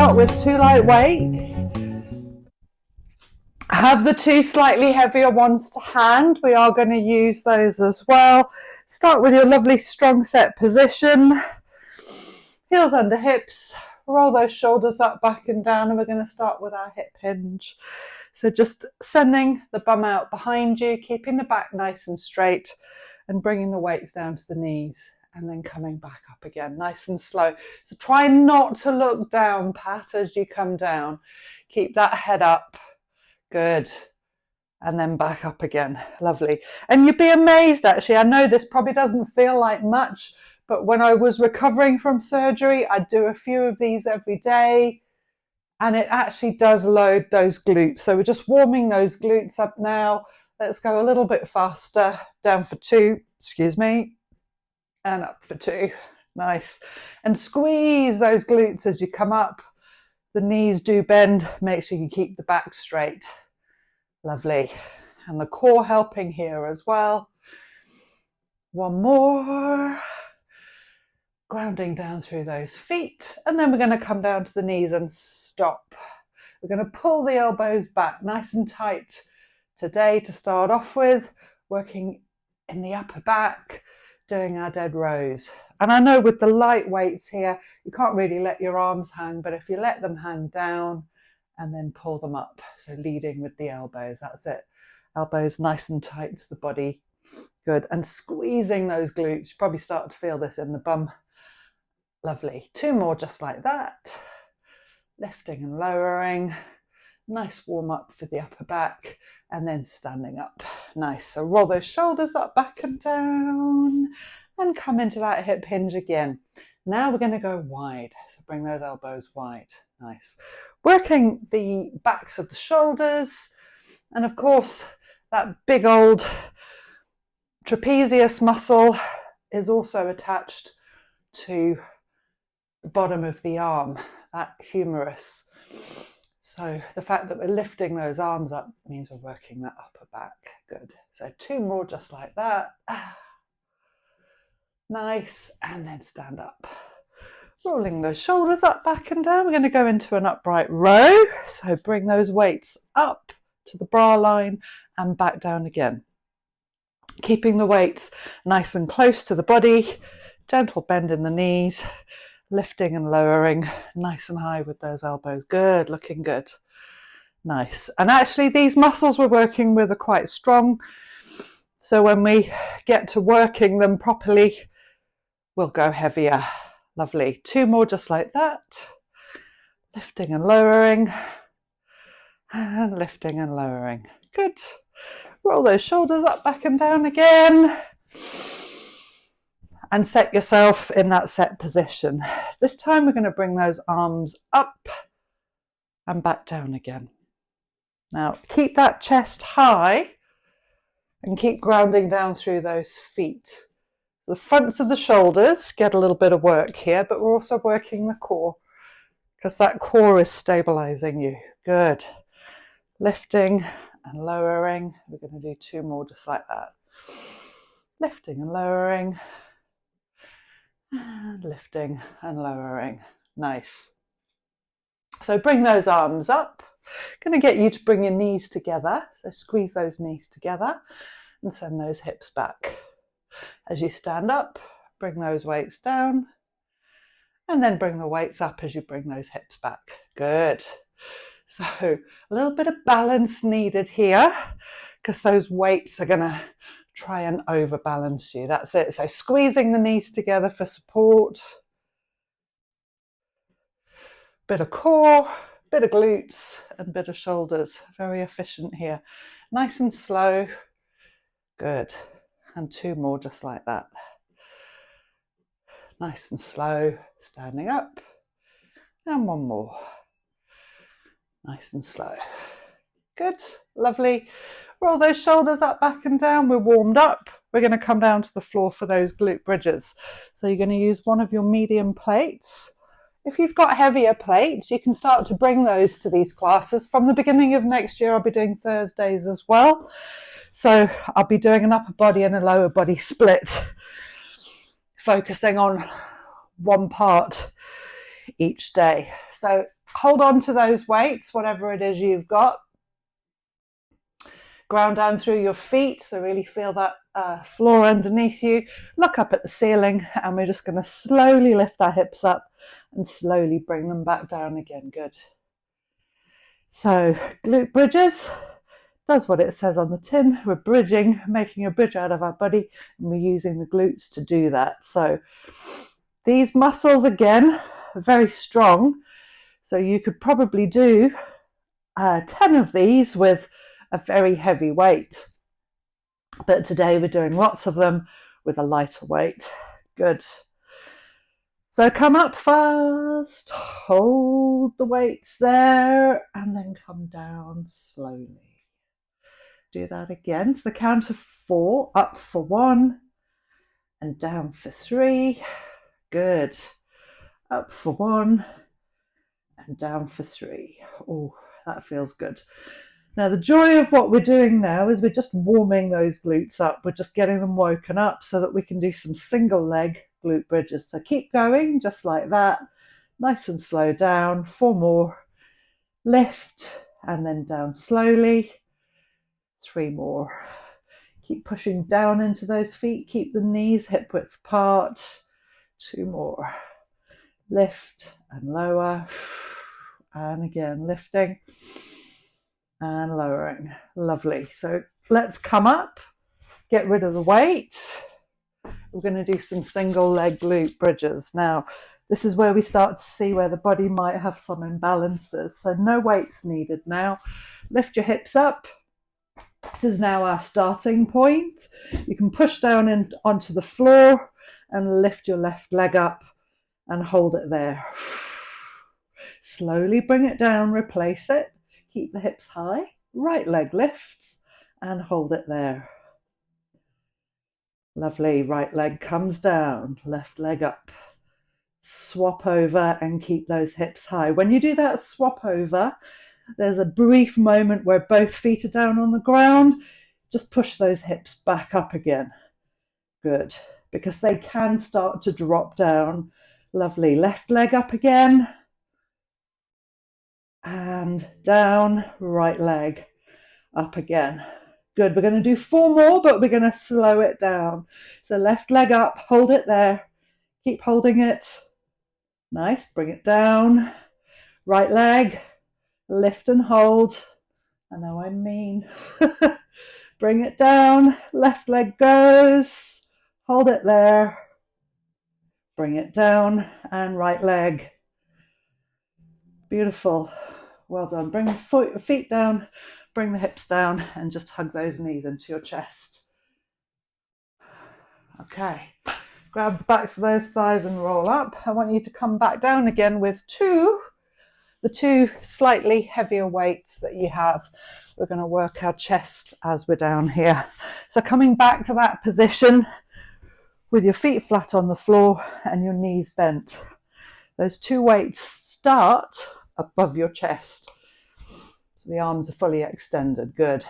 start with 2 light weights. Have the 2 slightly heavier ones to hand. We are going to use those as well. Start with your lovely strong set position. Heels under hips. Roll those shoulders up, back and down, and we're going to start with our hip hinge. So just sending the bum out behind you, keeping the back nice and straight, and bringing the weights down to the knees, and then coming back up again, nice and slow. So try not to look down, Pat, as you come down. Keep that head up. Good. And then back up again. Lovely. And you'd be amazed, actually. I know this probably doesn't feel like much, but when I was recovering from surgery, I'd do a few of these every day, and it actually does load those glutes. So we're just warming those glutes up now. Let's go a little bit faster. Down for 2, excuse me, and up for 2. Nice. And squeeze those glutes as you come up. The knees do bend. Make sure you keep the back straight. Lovely. And the core helping here as well. One more. Grounding down through those feet. And then we're going to come down to the knees and stop. We're going to pull the elbows back nice and tight today to start off with. Working in the upper back, doing our dead rows. And I know with the light weights here, you can't really let your arms hang, but if you let them hang down and then pull them up, so leading with the elbows, that's it. Elbows nice and tight to the body. Good. And squeezing those glutes. You probably start to feel this in the bum. Lovely. 2 more just like that. Lifting and lowering. Nice warm up for the upper back, and then standing up. Nice. So roll those shoulders up, back and down, and come into that hip hinge again. Now we're going to go wide. So bring those elbows wide. Nice. Working the backs of the shoulders, and of course that big old trapezius muscle is also attached to the bottom of the arm, that humerus. So the fact that we're lifting those arms up means we're working that upper back. Good. So 2 more just like that. Nice. And then stand up. Rolling those shoulders up, back and down. We're going to go into an upright row. So bring those weights up to the bra line and back down again. Keeping the weights nice and close to the body. Gentle bend in the knees. Lifting and lowering, nice and high with those elbows. Good, looking good. Nice. And actually these muscles we're working with are quite strong. So when we get to working them properly, we'll go heavier. Lovely. 2 more just like that. Lifting and lowering. And lifting and lowering. Good. Roll those shoulders up, back and down again. And set yourself in that set position. This time we're going to bring those arms up and back down again. Now keep that chest high and keep grounding down through those feet. The fronts of the shoulders get a little bit of work here, but we're also working the core because that core is stabilizing you. Good. Lifting and lowering. We're going to do 2 more just like that. Lifting and lowering. And lifting and lowering. Nice. So bring those arms up. Going to get you to bring your knees together. So squeeze those knees together and send those hips back. As you stand up, bring those weights down and then bring the weights up as you bring those hips back. Good. So a little bit of balance needed here because those weights are going to try and overbalance you. That's it. So squeezing the knees together for support. Bit of core, bit of glutes, and bit of shoulders. Very efficient here. Nice and slow. Good. And 2 more just like that. Nice and slow. Standing up. And 1 more. Nice and slow. Good. Lovely. Roll those shoulders up, back and down. We're warmed up. We're going to come down to the floor for those glute bridges. So you're going to use one of your medium plates. If you've got heavier plates, you can start to bring those to these classes. From the beginning of next year, I'll be doing Thursdays as well. So I'll be doing an upper body and a lower body split, focusing on one part each day. So hold on to those weights, whatever it is you've got. Ground down through your feet, so really feel that floor underneath you. Look up at the ceiling, and we're just going to slowly lift our hips up and slowly bring them back down again. Good. So glute bridges does what it says on the tin. We're bridging, making a bridge out of our body, and we're using the glutes to do that. So these muscles, again, are very strong. So you could probably do 10 of these with a very heavy weight. But today we're doing lots of them with a lighter weight. Good. So come up first, hold the weights there, and then come down slowly. Do that again. So the count of 4, up for 1, and down for 3. Good. Up for 1, and down for 3. Oh, that feels good. Now, the joy of what we're doing now is we're just warming those glutes up. We're just getting them woken up so that we can do some single leg glute bridges. So keep going just like that. Nice and slow down. 4 more. Lift and then down slowly. 3 more. Keep pushing down into those feet. Keep the knees hip width apart. 2 more. Lift and lower. And again, lifting and lowering. Lovely. So let's come up, get rid of the weight. We're going to do some single leg glute bridges. Now, this is where we start to see where the body might have some imbalances. So no weights needed now. Lift your hips up. This is now our starting point. You can push down onto the floor and lift your left leg up and hold it there. Slowly bring it down, replace it. Keep the hips high, right leg lifts and hold it there. Lovely, right leg comes down, left leg up. Swap over and keep those hips high. When you do that swap over, there's a brief moment where both feet are down on the ground. Just push those hips back up again. Good, because they can start to drop down. Lovely, left leg up again. And down, right leg up again. Good, we're going to do 4 more, but we're going to slow it down. So left leg up, hold it there. Keep holding it. Nice, bring it down. Right leg, lift and hold. I know I'm mean. Bring it down, left leg goes. Hold it there. Bring it down and right leg. Beautiful. Well done. Bring the feet down, bring the hips down, and just hug those knees into your chest. Okay. Grab the backs of those thighs and roll up. I want you to come back down again with the two slightly heavier weights that you have. We're going to work our chest as we're down here. So coming back to that position with your feet flat on the floor and your knees bent. Those 2 weights start above your chest. So the arms are fully extended. Good.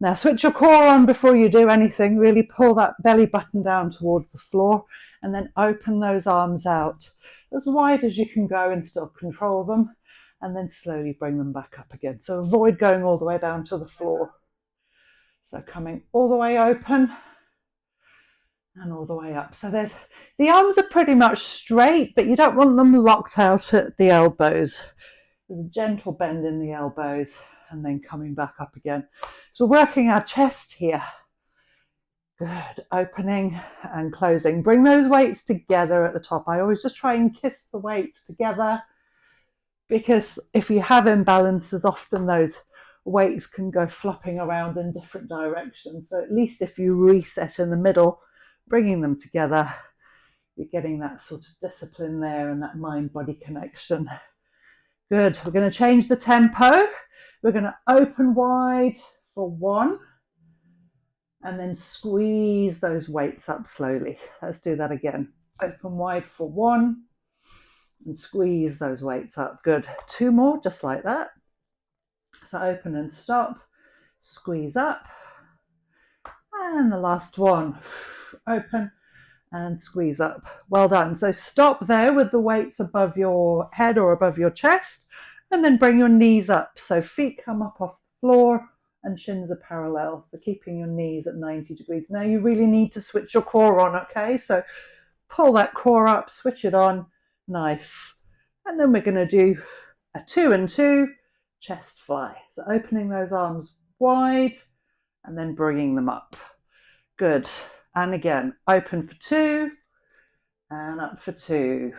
Now switch your core on before you do anything. Really pull that belly button down towards the floor and then open those arms out as wide as you can go and still control them, and then slowly bring them back up again. So avoid going all the way down to the floor. So coming all the way open and all the way up. So the arms are pretty much straight, but you don't want them locked out at the elbows. There's a gentle bend in the elbows and then coming back up again. So we're working our chest here. Good, opening and closing. Bring those weights together at the top. I always just try and kiss the weights together, because if you have imbalances, often those weights can go flopping around in different directions. So at least if you reset in the middle, bringing them together, you're getting that sort of discipline there and that mind-body connection. Good, we're going to change the tempo. We're going to open wide for 1. And then squeeze those weights up slowly. Let's do that again. Open wide for 1 and squeeze those weights up. Good. 2 more, just like that. So open and stop, squeeze up. And the last one. Open and squeeze up. Well done. So stop there with the weights above your head or above your chest, and then bring your knees up. So feet come up off the floor and shins are parallel. So keeping your knees at 90 degrees. Now you really need to switch your core on, okay? So pull that core up, switch it on. Nice. And then we're going to do a 2 and 2 chest fly. So opening those arms wide and then bringing them up. Good. And again, open for 2 and up for 2.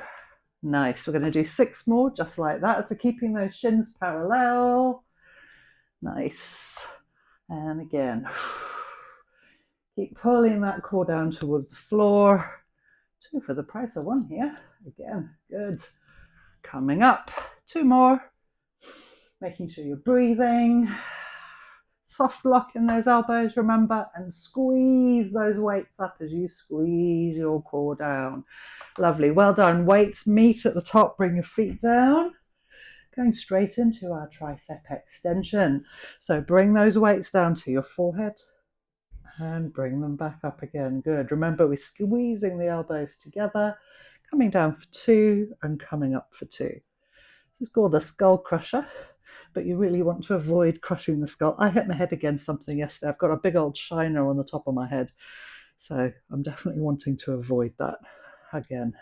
Nice. We're going to do 6 more just like that. So keeping those shins parallel. Nice. And again, keep pulling that core down towards the floor. 2 for the price of 1 here. Again, good. Coming up. 2 more. Making sure you're breathing. Soft lock in those elbows, remember, and squeeze those weights up as you squeeze your core down. Lovely, well done. Weights meet at the top, bring your feet down. Going straight into our tricep extension. So bring those weights down to your forehead and bring them back up again. Good. Remember, we're squeezing the elbows together, coming down for 2 and coming up for 2. This is called a skull crusher, but you really want to avoid crushing the skull. I hit my head against something yesterday. I've got a big old shiner on the top of my head, so I'm definitely wanting to avoid that again.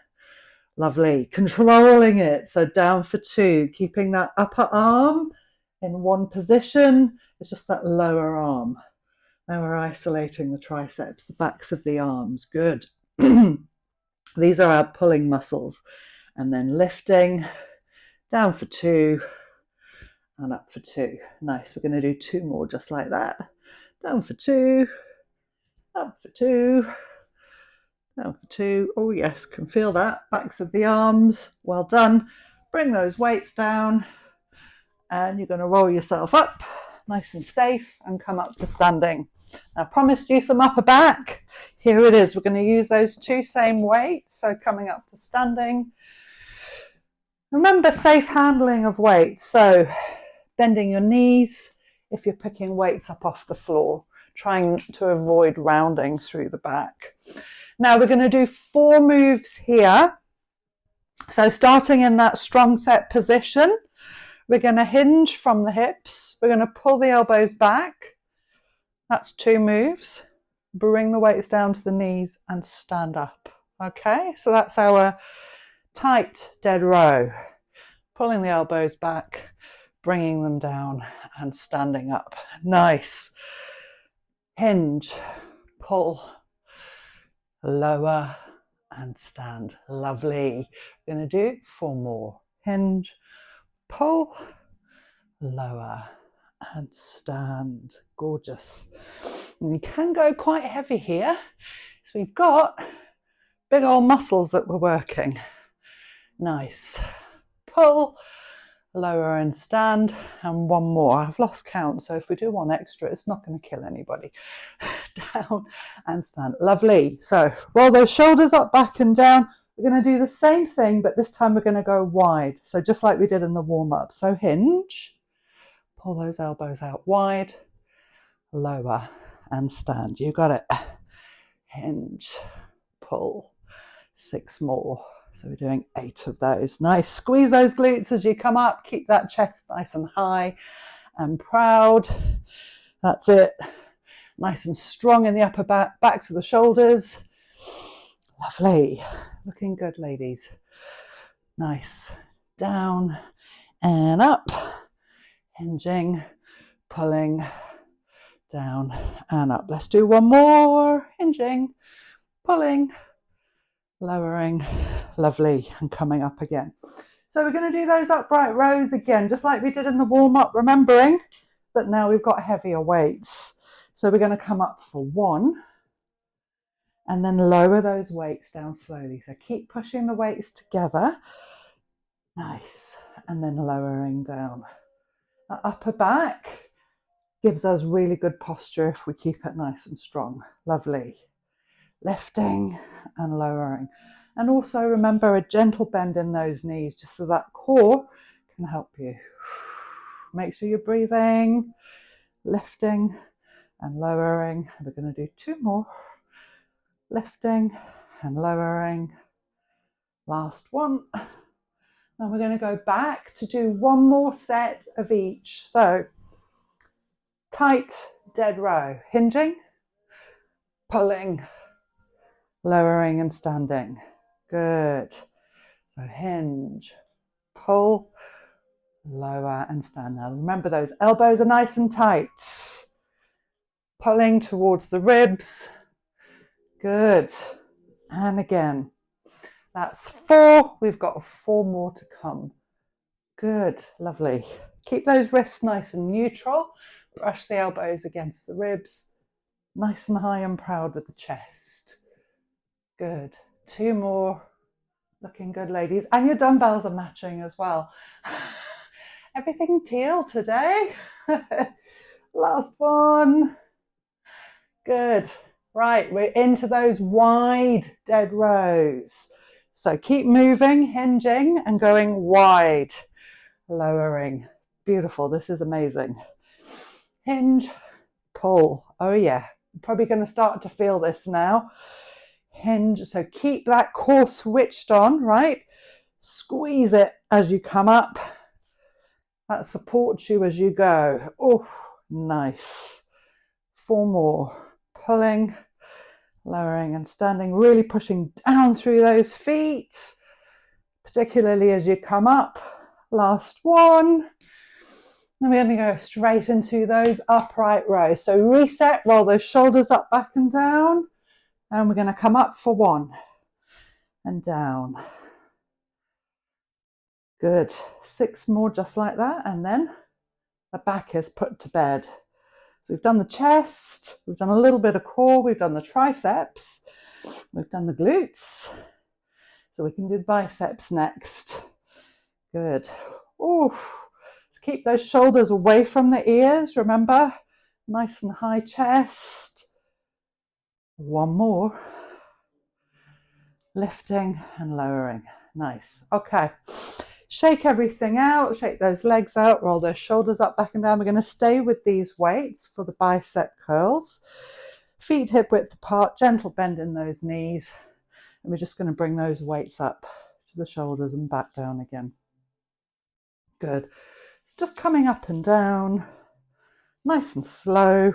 Lovely. Controlling it. So down for 2, keeping that upper arm in one position. It's just that lower arm. Now we're isolating the triceps, the backs of the arms. Good. These are our pulling muscles. And then lifting, down for 2 and up for 2. Nice. We're going to do 2 more just like that. Down for 2, up for 2, down for 2. Oh yes, can feel that. Backs of the arms. Well done. Bring those weights down and you're going to roll yourself up nice and safe and come up to standing. I promised you some upper back. Here it is. We're going to use those 2 same weights. So coming up to standing. Remember safe handling of weights. So bending your knees if you're picking weights up off the floor, trying to avoid rounding through the back. Now we're going to do 4 moves here. So starting in that strong set position, we're going to hinge from the hips. We're going to pull the elbows back. That's 2 moves. Bring the weights down to the knees and stand up. Okay, so that's our tight dead row. Pulling the elbows back, bringing them down and standing up. Nice. Hinge, pull, lower and stand. Lovely. We're going to do 4 more. Hinge, pull, lower and stand. Gorgeous. And you can go quite heavy here. So we've got big old muscles that we're working. Nice. Pull, lower and stand, and 1 more. I've lost count, so if we do 1 extra, it's not going to kill anybody. Down and stand. Lovely. So roll those shoulders up, back and down. We're going to do the same thing, but this time we're going to go wide. So just like we did in the warm-up. So hinge, pull those elbows out wide, lower and stand. You got it. Hinge, pull. 6 more. So we're doing 8 of those. Nice. Squeeze those glutes as you come up. Keep that chest nice and high and proud. That's it. Nice and strong in the upper back, backs of the shoulders. Lovely. Looking good, ladies. Nice. Down and up. Hinging, pulling, down and up. Let's do 1 more. Hinging, pulling, lowering. Lovely. And coming up again. So we're going to do those upright rows again, just like we did in the warm-up, remembering that now we've got heavier weights. So we're going to come up for 1 and then lower those weights down slowly. So keep pushing the weights together. Nice. And then lowering down. That upper back gives us really good posture if we keep it nice and strong. Lovely. Lifting and lowering. And also remember a gentle bend in those knees just so that core can help you. Make sure you're breathing, lifting and lowering. We're going to do 2 more. Lifting and lowering. Last one. And we're going to go back to do one more set of each. So tight dead row, hinging, pulling, lowering and standing. Good. So hinge, pull, lower and stand. Now remember, those elbows are nice and tight. Pulling towards the ribs. Good. And again. That's 4. We've got 4 more to come. Good. Lovely. Keep those wrists nice and neutral. Brush the elbows against the ribs. Nice and high and proud with the chest. Good. 2 more. Looking good, ladies. And your dumbbells are matching as well. Everything teal today. Last one. Good. Right, we're into those wide dead rows. So keep moving, hinging and going wide, lowering. Beautiful. This is amazing. Hinge, pull. Oh yeah, I'm probably going to start to feel this now. Hinge. So keep that core switched on, right? Squeeze it as you come up. That supports you as you go. Oh, nice. 4 more. Pulling, lowering and standing, really pushing down through those feet, particularly as you come up. Last one. And we're going to go straight into those upright rows. So reset, roll those shoulders up, back and down. And we're going to come up for 1 and down. Good. 6 more just like that. And then the back is put to bed. So we've done the chest, we've done a little bit of core, we've done the triceps, we've done the glutes. So we can do the biceps next. Good. Oh, let's keep those shoulders away from the ears, remember? Nice and high chest. 1 more. Lifting and lowering. Nice. Okay. Shake everything out, shake those legs out, roll those shoulders up, back and down. We're going to stay with these weights for the bicep curls. Feet hip width apart, gentle bend in those knees. And we're just going to bring those weights up to the shoulders and back down again. Good. Just coming up and down, nice and slow,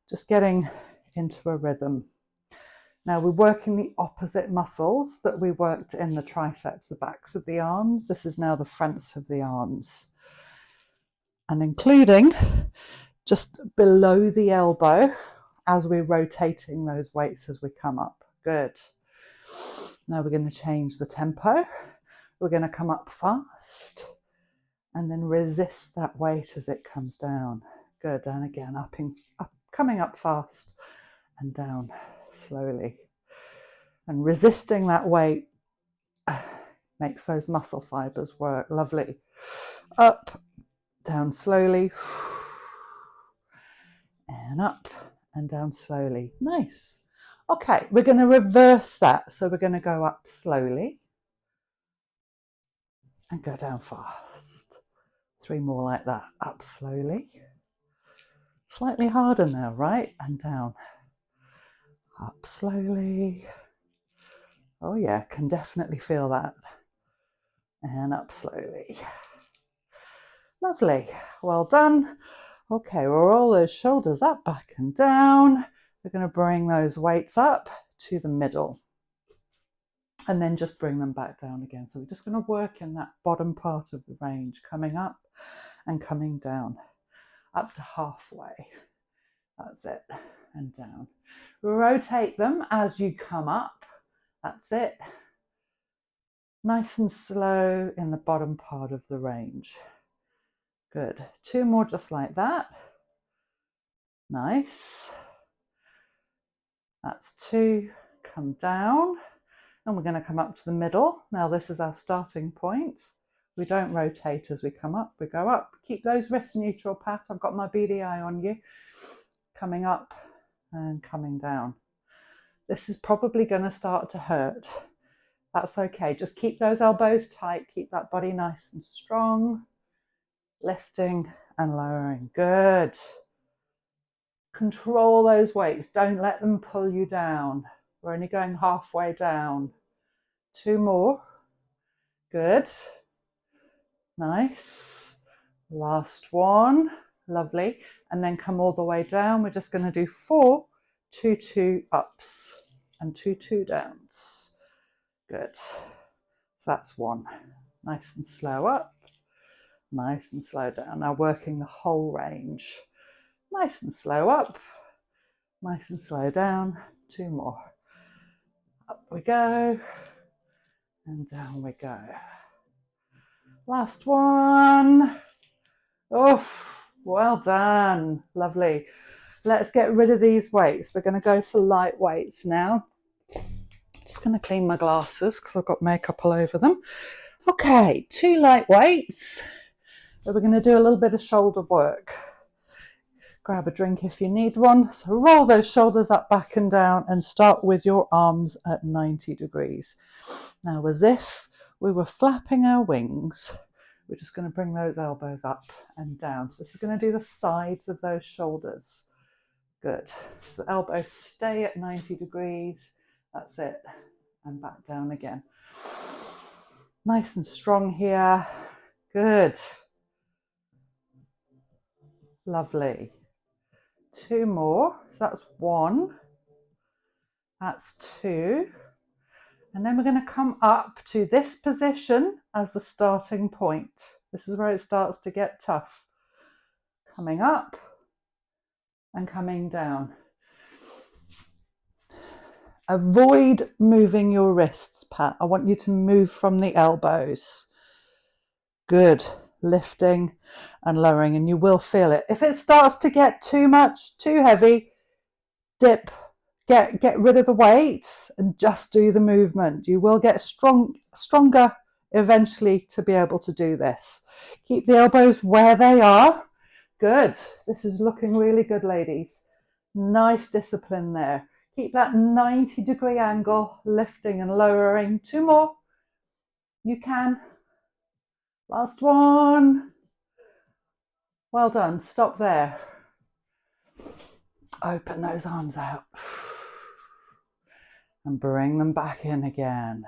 just getting into a rhythm. Now we're working the opposite muscles that we worked in the triceps, the backs of the arms. This is now the fronts of the arms. And including just below the elbow as we're rotating those weights as we come up. Good. Now we're going to change the tempo. We're going to come up fast and then resist that weight as it comes down. Good. And again, coming up fast and down slowly. And resisting that weight makes those muscle fibers work. Lovely. Up, down slowly. And up and down slowly. Nice. Okay, we're going to reverse that. So we're going to go up slowly and go down fast. 3 more like that. Up slowly. Slightly harder now, right? And down. Up slowly. Oh yeah, can definitely feel that. And up slowly. Lovely. Well done. Okay, we'll roll those shoulders up, back and down. We're going to bring those weights up to the middle. And then just bring them back down again. So we're just going to work in that bottom part of the range, coming up and coming down, up to halfway. That's it. And down. Rotate them as you come up. That's it. Nice and slow in the bottom part of the range. Good. 2 more just like that. Nice. That's 2. Come down. And we're going to come up to the middle. Now this is our starting point. We don't rotate as we come up. We go up. Keep those wrists neutral, Pat. I've got my BDI on you. Coming up and coming down. This is probably going to start to hurt. That's okay. Just keep those elbows tight. Keep that body nice and strong. Lifting and lowering. Good. Control those weights. Don't let them pull you down. We're only going halfway down. 2 more. Good. Nice. Last one. Lovely. And then come all the way down. We're just going to do 4 2-2 ups and 2-2 downs. Good. So that's 1. Nice and slow up. Nice and slow down. Now working the whole range. Nice and slow up. Nice and slow down. 2 more. Up we go. And down we go. Last one. Oof, well done. Lovely. Let's get rid of these weights. We're going to go to light weights now. Just going to clean my glasses because I've got makeup all over them. Okay, 2 light weights. So we're going to do a little bit of shoulder work. Grab a drink if you need one. So roll those shoulders up, back and down, and start with your arms at 90 degrees. Now, as if we were flapping our wings, we're just going to bring those elbows up and down. So this is going to do the sides of those shoulders. Good. So elbows stay at 90 degrees. That's it. And back down again. Nice and strong here. Good. Lovely. 2 more. So that's 1. That's 2. And then we're going to come up to this position as the starting point. This is where it starts to get tough. Coming up and coming down. Avoid moving your wrists, Pat. I want you to move from the elbows. Good. Lifting and lowering, and you will feel it. If it starts to get too much, too heavy, dip. Get rid of the weights and just do the movement. You will get stronger eventually to be able to do this. Keep the elbows where they are. Good. This is looking really good, ladies. Nice discipline there. Keep that 90-degree angle, lifting and lowering. 2 more. You can. Last one. Well done. Stop there. Open those arms out. And bring them back in again.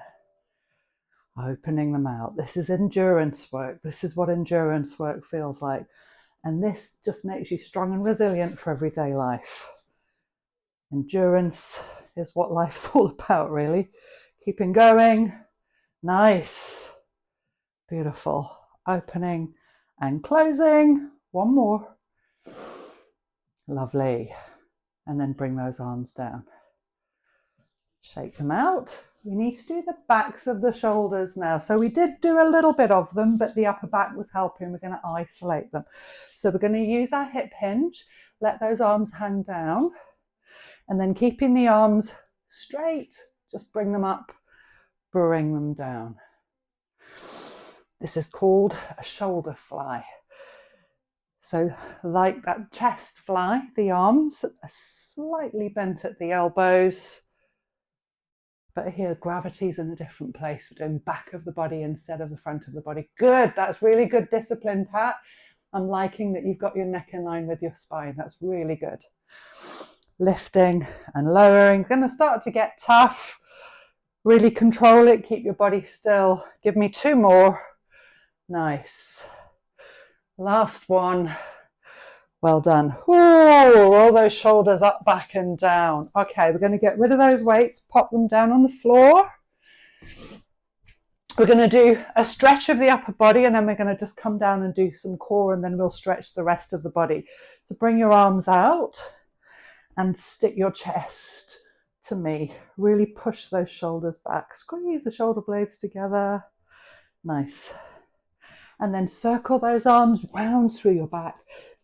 Opening them out. This is endurance work. This is what endurance work feels like. And this just makes you strong and resilient for everyday life. Endurance is what life's all about, really. Keeping going. Nice. Beautiful. Opening and closing. 1 more. Lovely. And then bring those arms down. Shake them out. We need to do the backs of the shoulders now. So we did do a little bit of them, but the upper back was helping. We're going to isolate them. So we're going to use our hip hinge. Let those arms hang down. And then keeping the arms straight, just bring them up, bring them down. This is called a shoulder fly. So like that chest fly, the arms are slightly bent at the elbows. But here, gravity's in a different place. We're doing back of the body instead of the front of the body. Good. That's really good discipline, Pat. I'm liking that you've got your neck in line with your spine. That's really good. Lifting and lowering. Going to start to get tough. Really control it. Keep your body still. Give me 2 more. Nice. Last one. Well done. Ooh, roll those shoulders up, back and down. Okay, we're going to get rid of those weights, pop them down on the floor. We're going to do a stretch of the upper body, and then we're going to just come down and do some core, and then we'll stretch the rest of the body. So bring your arms out and stick your chest to me. Really push those shoulders back. Squeeze the shoulder blades together. Nice. And then circle those arms round through your back.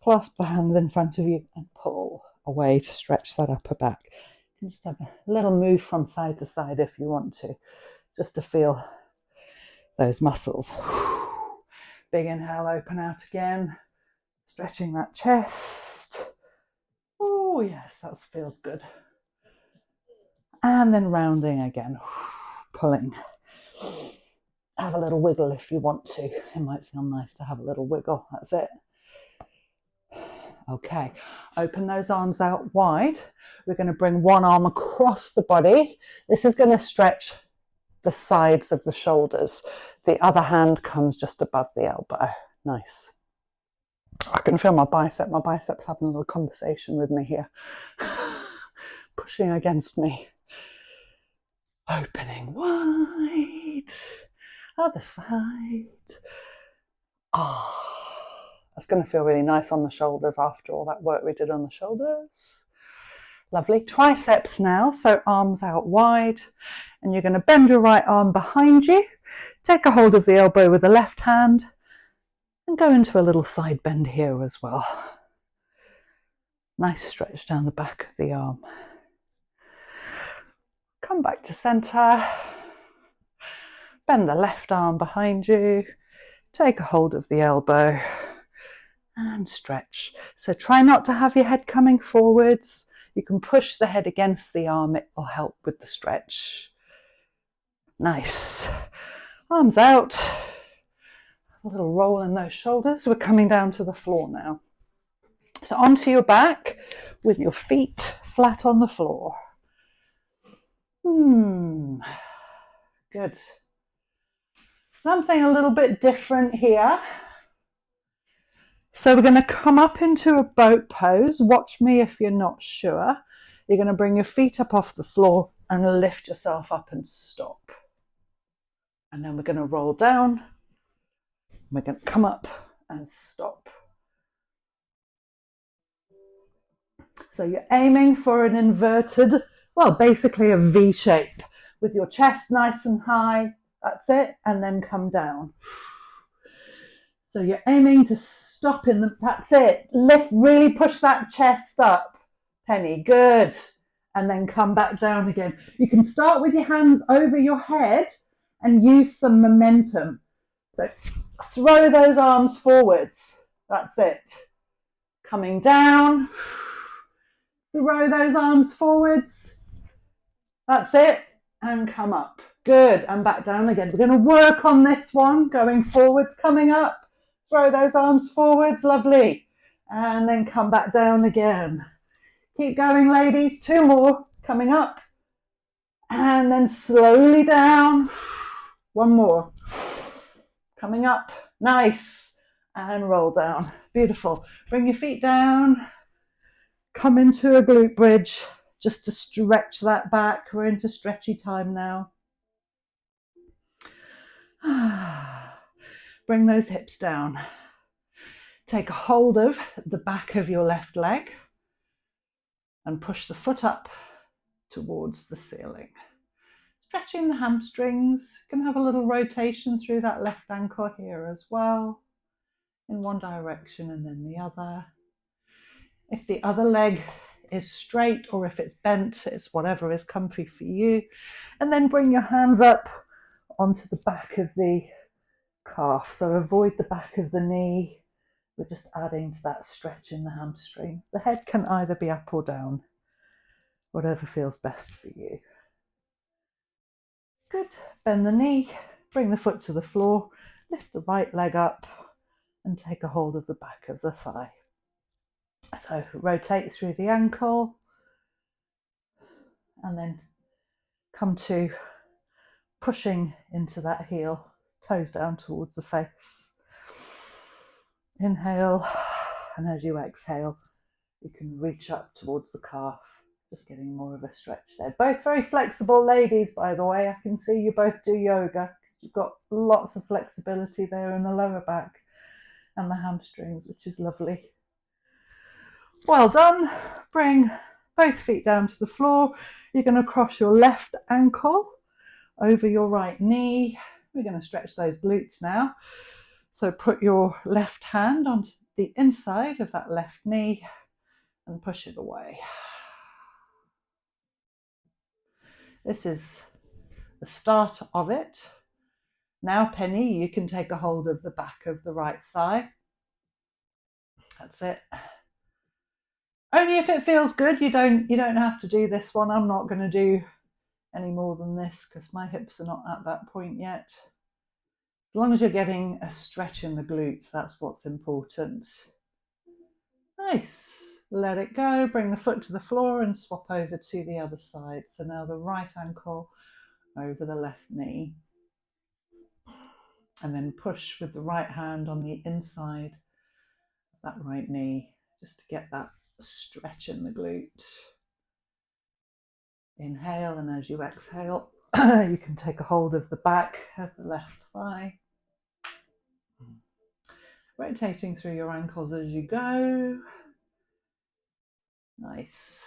Clasp the hands in front of you and pull away to stretch that upper back. You can just have a little move from side to side if you want to, just to feel those muscles. Big inhale, open out again. Stretching that chest. Oh yes, that feels good. And then rounding again, pulling. Have a little wiggle if you want to. It might feel nice to have a little wiggle. That's it. Okay, open those arms out wide. We're going to bring one arm across the body. This is going to stretch the sides of the shoulders. The other hand comes just above the elbow. Nice. I can feel my bicep. My bicep's having a little conversation with me here. Pushing against me. Opening wide. Other side. That's going to feel really nice on the shoulders after all that work we did on the shoulders. Lovely. Triceps now, so arms out wide, and you're going to bend your right arm behind you, take a hold of the elbow with the left hand, and go into a little side bend here as well. Nice stretch down the back of the arm. Come back to center, bend the left arm behind you, take a hold of the elbow, and stretch. So try not to have your head coming forwards. You can push the head against the arm, it will help with the stretch. Nice. Arms out. A little roll in those shoulders. We're coming down to the floor now. So onto your back with your feet flat on the floor. Good. Something a little bit different here. So we're going to come up into a boat pose. Watch me if you're not sure. You're going to bring your feet up off the floor and lift yourself up and stop. And then we're going to roll down. We're going to come up and stop. So you're aiming for an inverted, well, basically a V shape with your chest nice and high. That's it. And then come down. So you're aiming to stop in the, that's it. Lift, really push that chest up. Penny, good. And then come back down again. You can start with your hands over your head and use some momentum. So throw those arms forwards. That's it. Coming down. Throw those arms forwards. That's it. And come up. Good. And back down again. We're going to work on this one. Going forwards, coming up. Throw those arms forwards, lovely. And then come back down again. Keep going, ladies. 2 more, coming up. And then slowly down. 1 more. Coming up, nice. And roll down, beautiful. Bring your feet down. Come into a glute bridge, just to stretch that back. We're into stretchy time now. Bring those hips down. Take a hold of the back of your left leg and push the foot up towards the ceiling. Stretching the hamstrings. You can have a little rotation through that left ankle here as well, in one direction and then the other. If the other leg is straight or if it's bent, it's whatever is comfy for you. And then bring your hands up onto the back of the calf. So avoid the back of the knee. We're just adding to that stretch in the hamstring. The head can either be up or down, whatever feels best for you. Good. Bend the knee, bring the foot to the floor, lift the right leg up and take a hold of the back of the thigh. So rotate through the ankle and then come to pushing into that heel, toes down towards the face. Inhale, and as you exhale, you can reach up towards the calf, just getting more of a stretch there. Both very flexible ladies, by the way. I can see you both do yoga. You've got lots of flexibility there in the lower back and the hamstrings, which is lovely. Well done. Bring both feet down to the floor. You're going to cross your left ankle over your right knee. We're going to stretch those glutes now. So put your left hand onto the inside of that left knee and push it away. This is the start of it. Now, Penny, you can take a hold of the back of the right thigh. That's it. Only if it feels good. You don't have to do this one. I'm not going to do any more than this because my hips are not at that point yet. As long as you're getting a stretch in the glutes, that's what's important. Nice. Let it go. Bring the foot to the floor and swap over to the other side. So now the right ankle over the left knee. And then push with the right hand on the inside of that right knee, just to get that stretch in the glute. Inhale, and as you exhale, you can take a hold of the back of the left thigh. Rotating through your ankles as you go. Nice.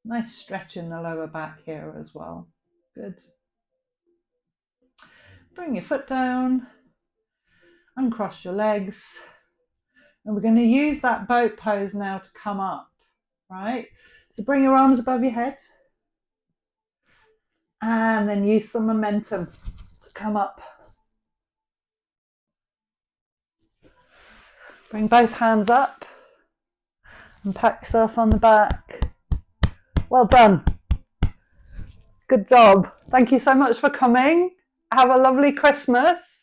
Nice stretch in the lower back here as well. Good. Bring your foot down, uncross your legs, and we're going to use that boat pose now to come up, right? So bring your arms above your head, and then use some momentum to come up. Bring both hands up and pat yourself on the back. Well done. Good job. Thank you so much for coming. Have a lovely Christmas.